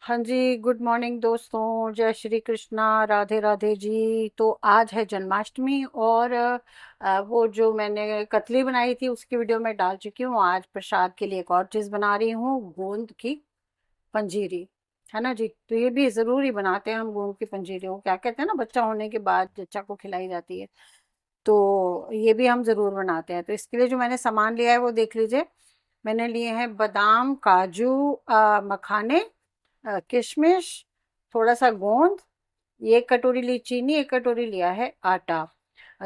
हाँ जी, good morning दोस्तों। जय श्री कृष्णा, राधे राधे जी। तो आज है जन्माष्टमी और वो जो मैंने कतली बनाई थी उसकी वीडियो मैं डाल चुकी हूँ। आज प्रसाद के लिए एक और चीज़ बना रही हूँ, गोंद की पंजीरी। है ना जी। तो ये भी ज़रूरी बनाते हैं हम, गोंद की पंजीरी को क्या कहते हैं ना, बच्चा होने के बाद बच्चा को खिलाई जाती है। तो ये भी हम ज़रूर बनाते हैं। तो इसके लिए जो मैंने सामान लिया है वो देख लीजिए। मैंने लिए हैं बादाम, काजू, मखाने, किशमिश, थोड़ा सा गोंद, ये 1 कटोरी ली चीनी, 1 कटोरी लिया है आटा।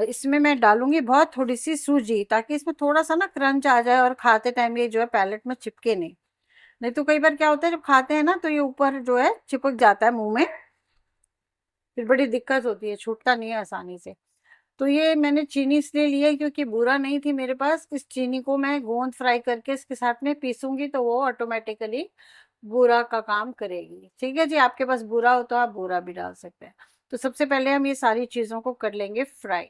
इसमें मैं डालूंगी बहुत थोड़ी सी सूजी, ताकि इसमें थोड़ा सा ना क्रंच आ जाए और खाते टाइम ये जो है पैलेट में चिपके नहीं। नहीं तो कई बार क्या होता है, जब खाते हैं ना तो ये ऊपर जो है चिपक जाता है मुंह में, फिर बड़ी दिक्कत होती है, छूटता नहीं है आसानी से। तो ये मैंने चीनी इसलिए ली है क्योंकि बूरा नहीं थी मेरे पास। इस चीनी को मैं गोंद फ्राई करके इसके साथ में पीसूंगी तो वो ऑटोमेटिकली बूरा का काम करेगी। ठीक है जी, आपके पास बूरा हो तो आप बूरा भी डाल सकते हैं। तो सबसे पहले हम ये सारी चीज़ों को कर लेंगे फ्राई।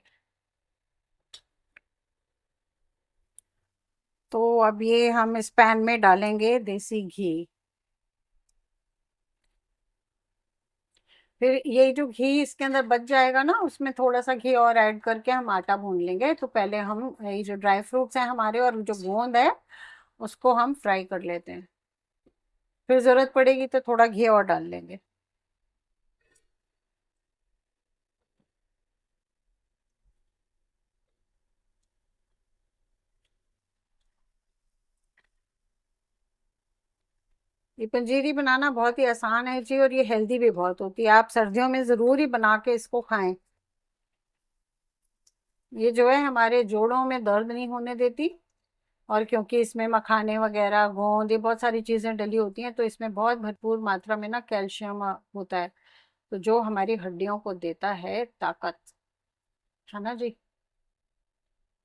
तो अब ये हम इस पैन में डालेंगे देसी घी। फिर ये जो घी इसके अंदर बच जाएगा ना, उसमें थोड़ा सा घी और ऐड करके हम आटा भून लेंगे। तो पहले हम ये जो ड्राई फ्रूट्स हैं हमारे और जो गोंद है उसको हम फ्राई कर लेते हैं। फिर जरूरत पड़ेगी तो थोड़ा घी और डाल लेंगे। ये पंजीरी बनाना बहुत ही आसान है जी, और ये हेल्दी भी बहुत होती है। आप सर्दियों में जरूर ही बना के इसको खाएं। ये जो है हमारे जोड़ों में दर्द नहीं होने देती। और क्योंकि इसमें मखाने वगैरह, गोंद, ये बहुत सारी चीजें डली होती हैं, तो इसमें बहुत भरपूर मात्रा में ना कैल्शियम होता है। तो जो हमारी हड्डियों को देता है ताकत। है ना जी।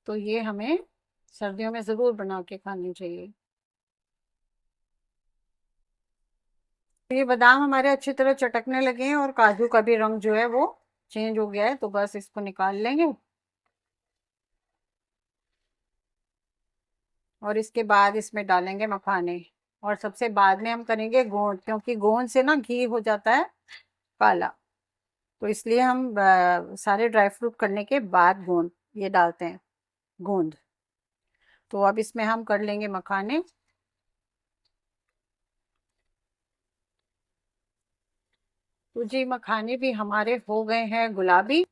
तो ये हमें सर्दियों में जरूर बना के खानी चाहिए। तो ये बादाम हमारे अच्छी तरह चटकने लगे हैं और काजू का भी रंग जो है वो चेंज हो गया है, तो बस इसको निकाल लेंगे। और इसके बाद इसमें डालेंगे मखाने। और सबसे बाद में हम करेंगे गोंद, क्योंकि गोंद से ना घी हो जाता है काला। तो इसलिए हम सारे ड्राई फ्रूट करने के बाद गोंद ये डालते हैं, गोंद। तो अब इसमें हम कर लेंगे मखाने। तो जी मखाने भी हमारे हो गए हैं गुलाबी।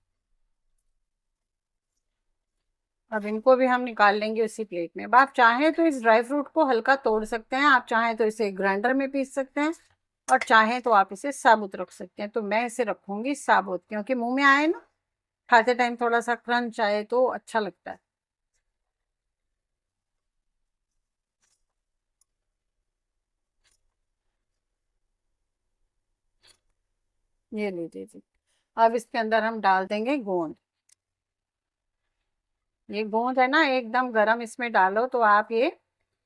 अब इनको भी हम निकाल लेंगे उसी प्लेट में। अब आप चाहें तो इस ड्राई फ्रूट को हल्का तोड़ सकते हैं, आप चाहें तो इसे ग्राइंडर में पीस सकते हैं, और चाहें तो आप इसे साबुत रख सकते हैं। तो मैं इसे रखूंगी साबुत, क्योंकि मुंह में आए ना, खाते टाइम थोड़ा सा क्रंच आए तो अच्छा लगता है। ये लीजिए जी। अब इसके अंदर हम डाल देंगे गोंद। ये गोंद है ना एकदम गरम, इसमें डालो तो आप ये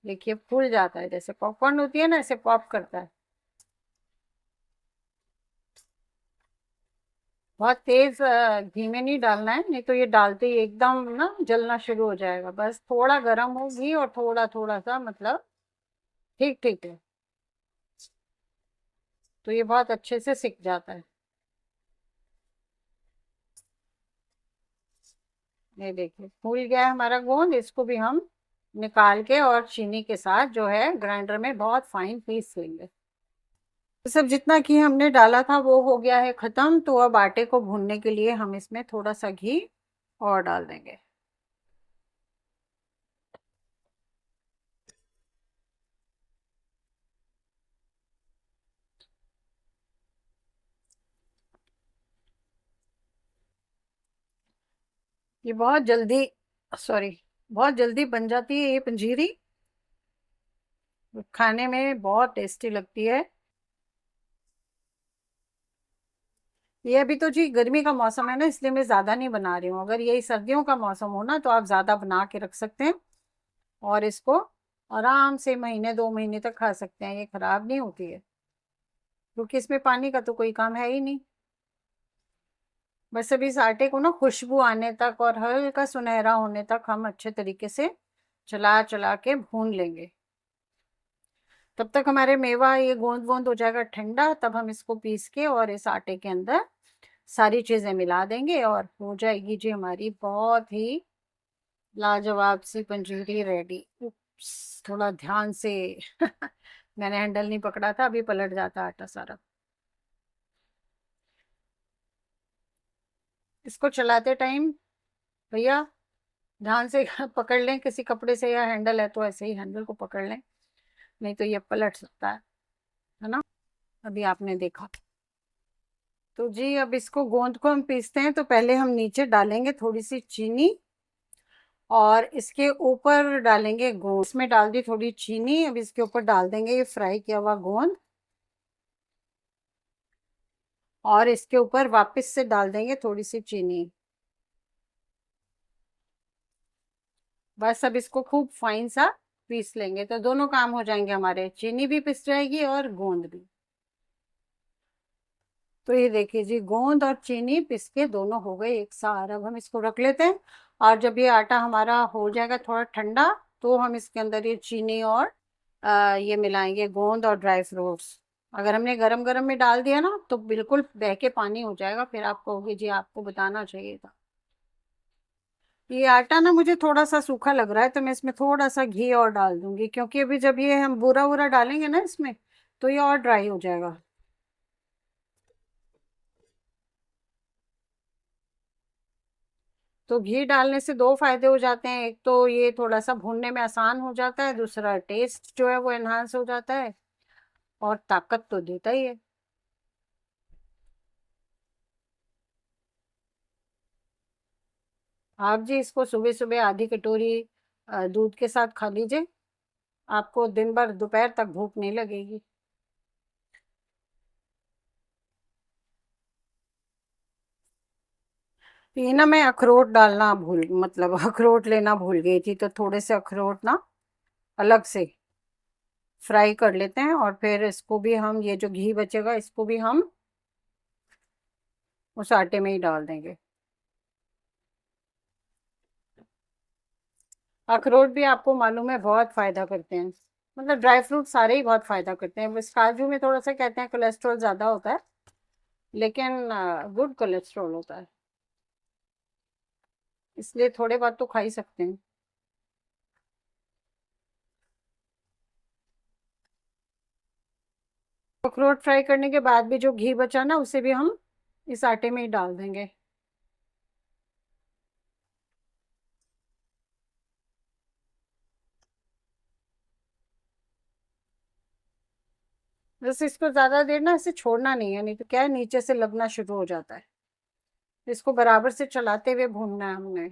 देखिए फूल जाता है, जैसे पॉपकॉर्न होती है ना, ऐसे पॉप करता है। बहुत तेज घी में नहीं डालना है, नहीं तो ये डालते ही एकदम ना जलना शुरू हो जाएगा। बस थोड़ा गर्म हो घी, और थोड़ा थोड़ा सा मतलब ठीक ठीक है। तो ये बहुत अच्छे से सिक जाता है। ये देखिए फूल गया है हमारा गोंद। इसको भी हम निकाल के और चीनी के साथ जो है ग्राइंडर में बहुत फाइन पीस लेंगे। तो सब जितना घी हमने डाला था वो हो गया है खत्म। तो अब आटे को भूनने के लिए हम इसमें थोड़ा सा घी और डाल देंगे। ये बहुत जल्दी, सॉरी, बहुत जल्दी बन जाती है ये पंजीरी। खाने में बहुत टेस्टी लगती है। ये अभी तो जी गर्मी का मौसम है ना, इसलिए मैं ज्यादा नहीं बना रही हूँ। अगर यही सर्दियों का मौसम हो ना तो आप ज्यादा बना के रख सकते हैं, और इसको आराम से महीने 2 महीने तक खा सकते हैं। ये खराब नहीं होती है, क्योंकि इसमें पानी का तो कोई काम है ही नहीं। बस अभी इस आटे को ना खुशबू आने तक और हल्का सुनहरा होने तक हम अच्छे तरीके से चला चला के भून लेंगे। तब तक हमारे मेवा ये गोंद गोंद हो जाएगा ठंडा, तब हम इसको पीस के और इस आटे के अंदर सारी चीज़ें मिला देंगे और हो जाएगी जी हमारी बहुत ही लाजवाब सी पंजीरी रेडी। उप्स, थोड़ा ध्यान से मैंने हैंडल नहीं पकड़ा था, अभी पलट जाता आटा सारा। इसको चलाते टाइम भैया ध्यान से पकड़ लें किसी कपड़े से, या हैंडल है तो ऐसे ही हैंडल को पकड़ लें, नहीं तो ये पलट सकता है ना। अभी आपने देखा। तो जी अब इसको गोंद को हम पीसते हैं, तो पहले हम नीचे डालेंगे थोड़ी सी चीनी और इसके ऊपर डालेंगे गोंद। इसमें डाल दी थोड़ी चीनी, अब इसके ऊपर डाल देंगे ये फ्राई किया हुआ गोंद और इसके ऊपर वापस से डाल देंगे थोड़ी सी चीनी। बस अब इसको खूब फाइन सा पीस लेंगे, तो दोनों काम हो जाएंगे हमारे, चीनी भी पिस जाएगी और गोंद भी। तो ये देखिए जी गोंद और चीनी पिस के दोनों हो गए एक साथ। अब हम इसको रख लेते हैं और जब ये आटा हमारा हो जाएगा थोड़ा ठंडा, तो हम इसके अंदर ये चीनी और ये मिलाएंगे गोंद और ड्राई फ्रूट्स। अगर हमने गरम गरम में डाल दिया ना तो बिल्कुल बह के पानी हो जाएगा, फिर आप कहोगे जी आपको बताना चाहिए था। ये आटा ना मुझे थोड़ा सा सूखा लग रहा है, तो मैं इसमें थोड़ा सा घी और डाल दूंगी, क्योंकि अभी जब ये हम बूरा वूरा डालेंगे ना इसमें, तो ये और ड्राई हो जाएगा। तो घी डालने से दो फायदे हो जाते हैं, एक तो ये थोड़ा सा भूनने में आसान हो जाता है, दूसरा टेस्ट जो है वो एनहांस हो जाता है और ताकत तो देता ही है। आप जी इसको सुबह सुबह आधी कटोरी दूध के साथ खा लीजिए, आपको दिन भर दोपहर तक भूख नहीं लगेगी। ये ना मैं अखरोट डालना भूल, मतलब अखरोट लेना भूल गई थी, तो थोड़े से अखरोट ना अलग से फ्राई कर लेते हैं और फिर इसको भी हम, ये जो घी बचेगा इसको भी हम उस आटे में ही डाल देंगे। अखरोट भी आपको मालूम है बहुत फायदा करते हैं, मतलब ड्राई फ्रूट सारे ही बहुत फायदा करते हैं, बस काजू में थोड़ा सा कहते हैं कोलेस्ट्रॉल ज्यादा होता है, लेकिन गुड कोलेस्ट्रॉल होता है, इसलिए थोड़े बहुत तो खा ही सकते हैं। अखरोट फ्राई करने के बाद भी जो घी बचा ना उसे भी हम इस आटे में ही डाल देंगे। बस इसको ज्यादा देर ना इसे छोड़ना नहीं है, नहीं तो क्या है नीचे से लगना शुरू हो जाता है, इसको बराबर से चलाते हुए भूनना है हमने।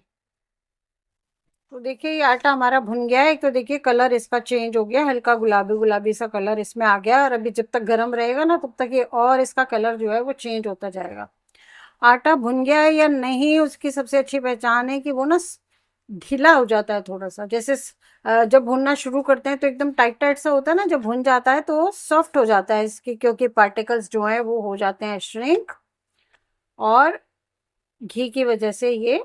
तो देखिए ये आटा हमारा भुन गया है, एक तो देखिए कलर इसका चेंज हो गया, हल्का गुलाबी गुलाबी सा कलर इसमें आ गया, और अभी जब तक गर्म रहेगा ना तब तक ये और इसका कलर जो है वो चेंज होता जाएगा। आटा भुन गया है या नहीं उसकी सबसे अच्छी पहचान है कि वो ना ढीला हो जाता है थोड़ा सा, जैसे जब भुनना शुरू करते हैं तो एकदम टाइट टाइट सा होता है ना, जब भुन जाता है तो सॉफ्ट हो जाता है इसकी, क्योंकि पार्टिकल्स जो है वो हो जाते हैं श्रिंक, और घी की वजह से ये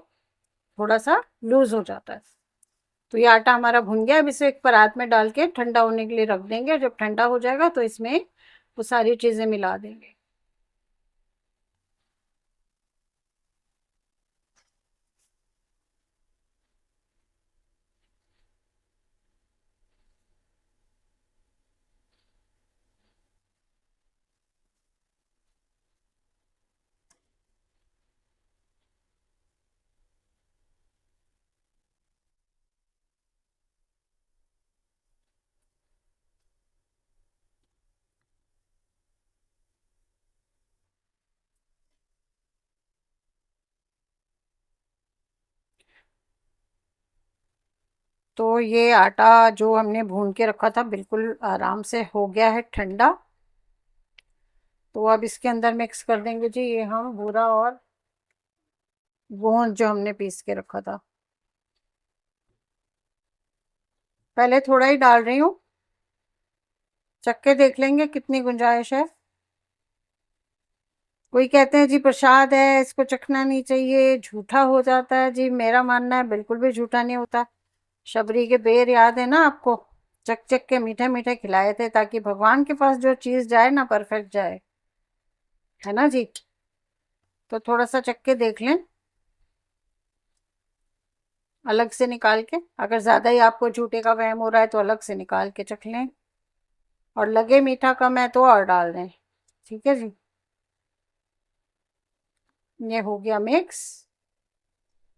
थोड़ा सा लूज हो जाता है। तो ये आटा हमारा भुन गया, अब इसे एक परात में डाल के ठंडा होने के लिए रख देंगे, और जब ठंडा हो जाएगा तो इसमें वो सारी चीजें मिला देंगे। तो ये आटा जो हमने भून के रखा था बिल्कुल आराम से हो गया है ठंडा, तो अब इसके अंदर मिक्स कर देंगे जी ये हम बूरा और गोंद जो हमने पीस के रखा था। पहले थोड़ा ही डाल रही हूँ, चख के देख लेंगे कितनी गुंजाइश है। कोई कहते हैं जी प्रसाद है इसको चखना नहीं चाहिए, झूठा हो जाता है जी, मेरा मानना है बिल्कुल भी झूठा नहीं होता। शबरी के बेर याद है ना आपको, चक चक के मीठे मीठे खिलाए थे, ताकि भगवान के पास जो चीज जाए ना परफेक्ट जाए, है ना जी। तो थोड़ा सा चख के देख लें, अलग से निकाल के। अगर ज्यादा ही आपको झूठे का वहम हो रहा है तो अलग से निकाल के चख लें, और लगे मीठा कम है तो और डाल दें। ठीक है जी। ये हो गया मिक्स।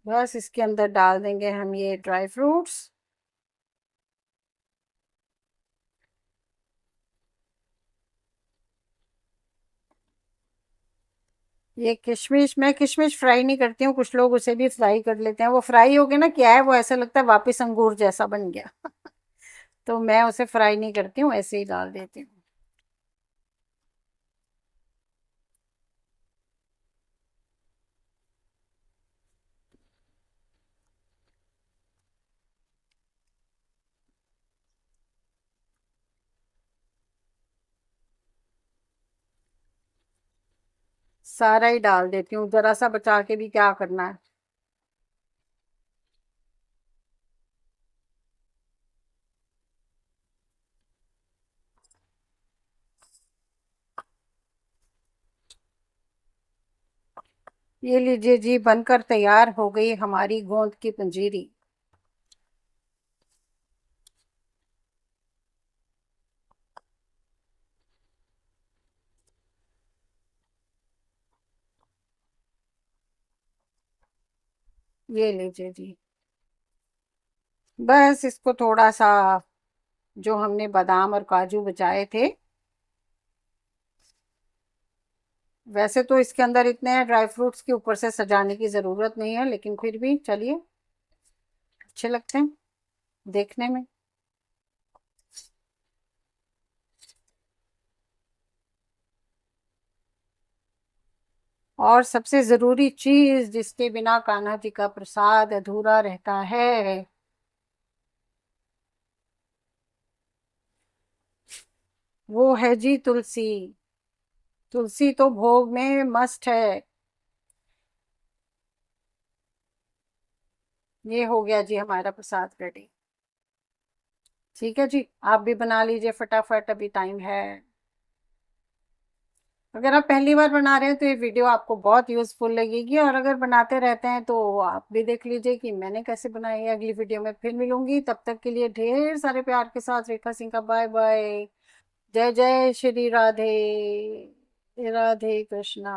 बस इसके अंदर डाल देंगे हम ये ड्राई फ्रूट्स। ये किशमिश, मैं किशमिश फ्राई नहीं करती हूँ, कुछ लोग उसे भी फ्राई कर लेते हैं। वो फ्राई हो गया ना, क्या है वो, ऐसा लगता है वापस अंगूर जैसा बन गया। तो मैं उसे फ्राई नहीं करती हूँ, ऐसे ही डाल देती हूँ। सारा ही डाल देती हूँ, जरा सा बचा के भी क्या करना है। ये लीजिए जी, बनकर तैयार हो गई हमारी गोंद की पंजीरी। ये लीजिए जी। बस इसको थोड़ा सा, जो हमने बादाम और काजू बचाए थे, वैसे तो इसके अंदर इतने ड्राई फ्रूट्स के ऊपर से सजाने की ज़रूरत नहीं है, लेकिन फिर भी चलिए, अच्छे लगते हैं देखने में। और सबसे ज़रूरी चीज़ जिसके बिना कान्हा जी का प्रसाद अधूरा रहता है, वो है जी तुलसी। तुलसी तो भोग में मस्ट है। ये हो गया जी हमारा प्रसाद रेडी। ठीक है जी, आप भी बना लीजिए फटाफट, अभी टाइम है। अगर आप पहली बार बना रहे हैं तो ये वीडियो आपको बहुत यूजफुल लगेगी, और अगर बनाते रहते हैं तो आप भी देख लीजिए कि मैंने कैसे बनाई है। अगली वीडियो में फिर मिलूंगी, तब तक के लिए ढेर सारे प्यार के साथ रेखा सिंह का बाय बाय। जय जय श्री राधे, राधे कृष्णा।